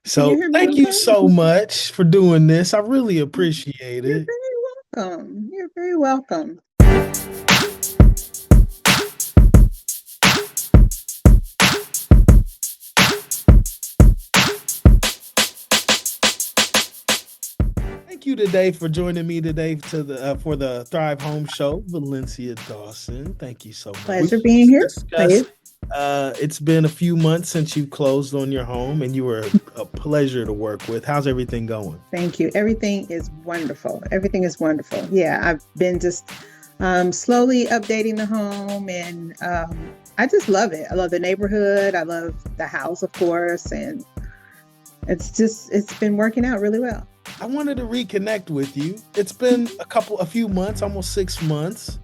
Can you So hear me thank you okay? so much for doing this. I really appreciate You're it. very welcome. You're very welcome. Thank you today for joining me today to the for the Thrive Home Show, Valencia Dawson. Thank you so much. We Pleasure being here. discussed. Please. It's been a few months since you closed on your home, and you were a pleasure to work with. How's everything going? Thank you. Everything is wonderful. Everything is wonderful. Yeah, I've been just slowly updating the home and I just love it. I love the neighborhood. I love the house, of course. And it's been working out really well. I wanted to reconnect with you. It's been a few months, almost 6 months,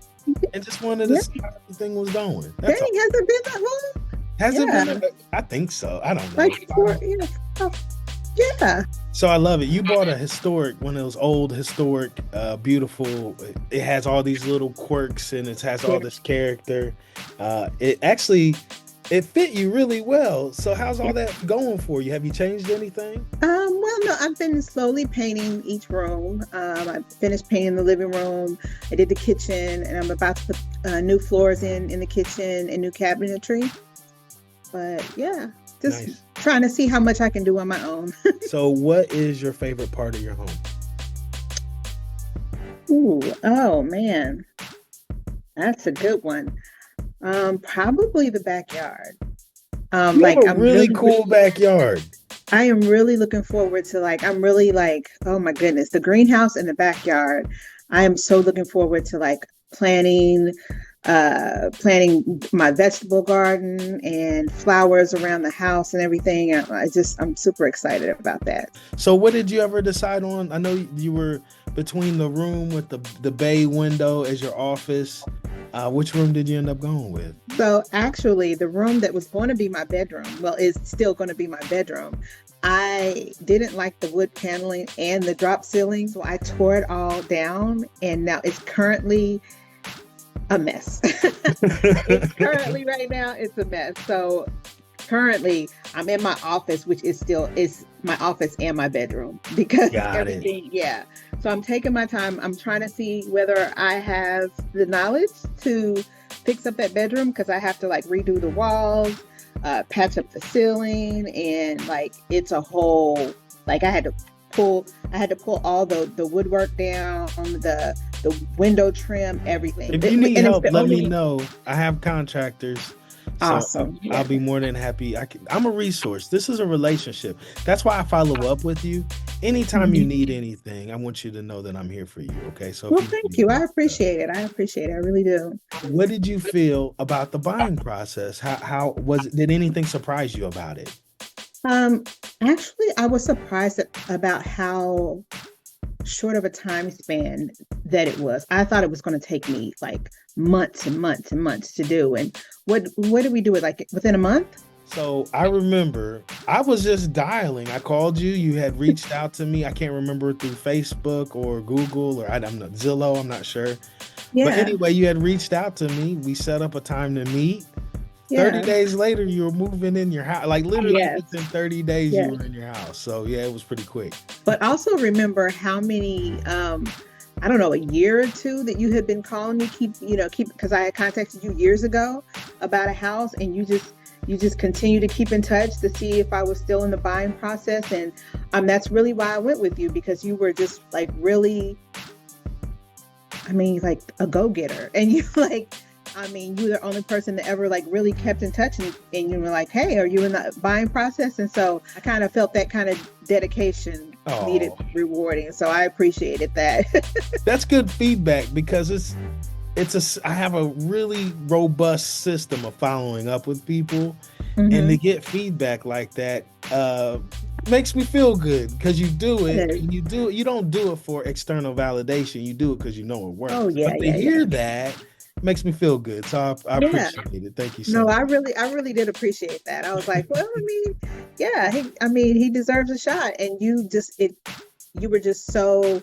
and just wanted to Yeah. see how everything was going. Dang, That's all. has it been that long? Has it been? Yeah. I think so. I don't know. Like four, oh, yeah. So I love it. You bought a historic, one of those old historic, beautiful. It has all these little quirks and it has all Yeah. this character. It actually it fit you really well. So how's all that going for you? Have you changed anything? Well, no, I've been slowly painting each room. I finished painting the living room. I did the kitchen, and I'm about to put new floors in the kitchen and new cabinetry. But yeah, just Nice. trying to see how much I can do on my own. So what is your favorite part of your home? Ooh, oh man, that's a good one. Probably the backyard. You have Like a really cool backyard. I am really looking forward to I'm really oh my goodness, the greenhouse and the backyard. I am so looking forward to planting planting my vegetable garden and flowers around the house and everything. I'm super excited about that. So what did you ever decide on? I know you were between the room with the bay window as your office. Which room did you end up going with? So actually, the room that was going to be my bedroom, well, is still going to be my bedroom. I didn't like the wood paneling and the drop ceiling, so I tore it all down, and now it's currently a mess. It's currently right now, it's a mess. So currently, I'm in my office, which is my office and my bedroom because Got it. everything, yeah. So I'm taking my time. I'm trying to see whether I have the knowledge to fix up that bedroom because I have to redo the walls, patch up the ceiling, and it's a whole I had to pull all the woodwork down, the window trim, everything. If you need And it's help, the let me only know. I have contractors, so awesome. I'll Yeah. be more than happy. I'm a resource. This is a relationship. That's why I follow up with you. Anytime you Mhm. need anything, I want you to know that I'm here for you. Okay, so if Well, you thank need you. I any help. appreciate it. I appreciate it. I really do. What did you feel about the buying process? How was it? Did anything surprise you about it? Um, Actually, I was surprised about how short of a time span that it was. I thought it was going to take me months and months and months to do. And what did we do it within a month? So I remember I was just dialing. I called you. You had reached out to me. I can't remember through Facebook or Google or I'm not Zillow. I'm not sure. But Yeah, anyway, you had reached out to me. We set up a time to meet. 30 yeah, days later, you were moving in your house. Like literally yes, within 30 days, you yes. were in your house. So yeah, it was pretty quick. But also remember how many I don't know, a year or two that you had been calling me, keep because I had contacted you years ago about a house, and you just continue to keep in touch to see if I was still in the buying process. And that's really why I went with you, because you were just really, I mean, like a go-getter. And you you're the only person that ever really kept in touch, and you were like, hey, are you in the buying process? And so I kind of felt that kind of dedication needed Oh, rewarding. So I appreciated that. that's good feedback because I have a really robust system of following up with people, and to Hmm. get feedback like that makes me feel good because you do it and you don't do it for external validation. You do it because you know it Oh works. yeah, But to yeah, yeah. hear that makes me feel good. So I Yeah. appreciate it. Thank you so No, much. I really did appreciate that. I was like, well, I mean, yeah, I mean, he deserves a shot. And you were just so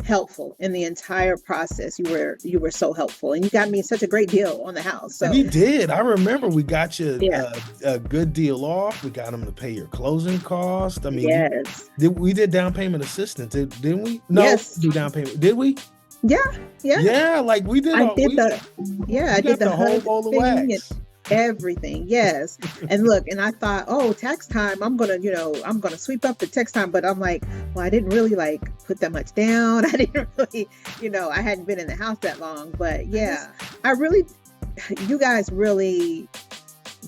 helpful in the entire process. You were so helpful, and you got me such a great deal on the house. So We did. I remember we got you yeah, a good deal off. We got them to pay your closing cost. I mean, yes, we did down payment assistance, didn't we? No, yes, do down payment. Did we? yeah, yeah. Yeah, like we did I all did we the yeah, you I did got the the whole HUD bowl of thing and wax. everything. Yes. And look, and I thought, oh, tax time, I'm gonna sweep up the tax time. But I'm like, well, I didn't really like put that much down. I didn't really, I hadn't been in the house that long. But yeah, I really, you guys really,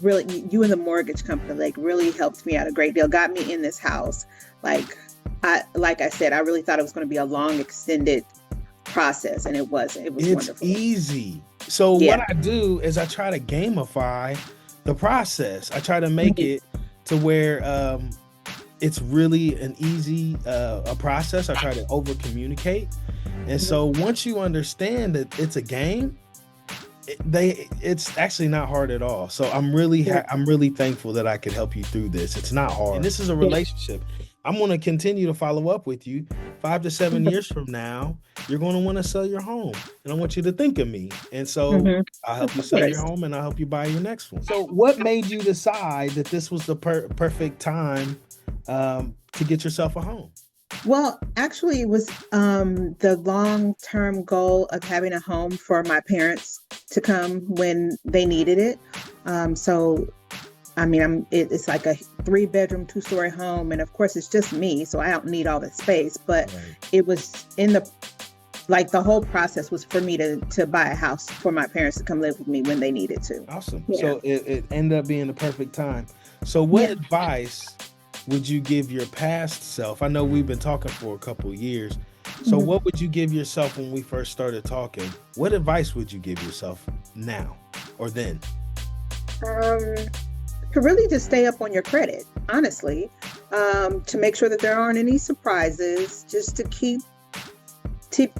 you and the mortgage company like really helped me out a great deal, got me in this house. Like like I said, I really thought it was going to be a long, extended process, and it wasn't. It was It's wonderful. easy. So what Yeah. I do is I try to gamify the process. I try to make Mhm. it to where it's really an easy a process. I try to over communicate. And Mhm. so once you understand that it's a game, it's actually not hard at all. So Yeah. I'm really thankful that I could help you through this. It's not hard. And this is a Yeah. relationship. I'm going to continue to follow up with you 5 to 7 years from now. You're going to want to sell your home, and I want you to think of me. And so Mhm. I'll help Of you sell your course. home, and I'll help you buy your next one. So what made you decide that this was the perfect time to get yourself a home? Well, actually, it was the long-term goal of having a home for my parents to come when they needed it. So I mean, it's like a 3-bedroom, 2-story home, and of course, it's just me, so I don't need all the space. But Right. it was in the like the whole process was for me to buy a house for my parents to come live with me when they needed to. Awesome. Yeah, So it ended up being the perfect time. So what yeah. advice would you give your past self? I know we've been talking for a couple of years. So Mhm. what would you give yourself when we first started talking? What advice would you give yourself now or then? Um, to really just stay up on your credit, honestly, to make sure that there aren't any surprises, just to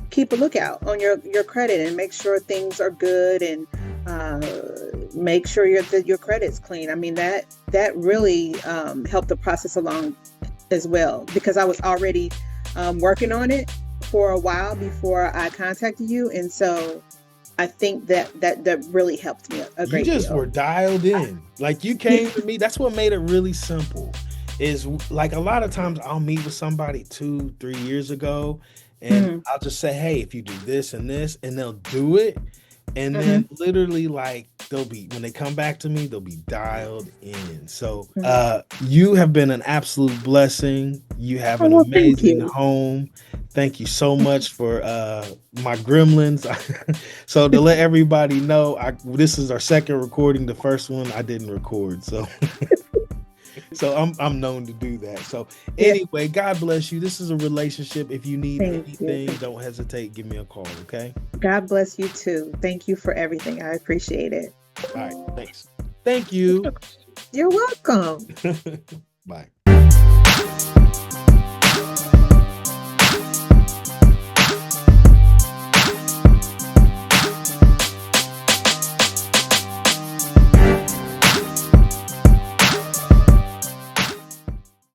keep a lookout on your credit and make sure things are good, and uh, make sure that your credit's clean. I mean, that really helped the process along as well, because I was already working on it for a while before I contacted you, and so I think that really helped me a You great just deal. were dialed in. Like you came to me. That's what made it really simple. Is like a lot of times I'll meet with somebody 2, 3 years ago, and Mhm, I'll just say, hey, if you do this and this, and they'll do it. And mhm, then literally like they'll be when they come back to me, they'll be dialed in. So mhm. you have been an absolute blessing. You have Oh, an well, thank amazing you. home. Thank you so much for my gremlins. So to let everybody know, this is our second recording. The first one I didn't record. So so I'm known to do that. So Yeah, anyway, God bless you. This is a relationship. If you need thank you. anything, don't hesitate. Give me a call. Okay. God bless you too. Thank you for everything. I appreciate it. All right. Thanks. Thank you. You're welcome. Bye.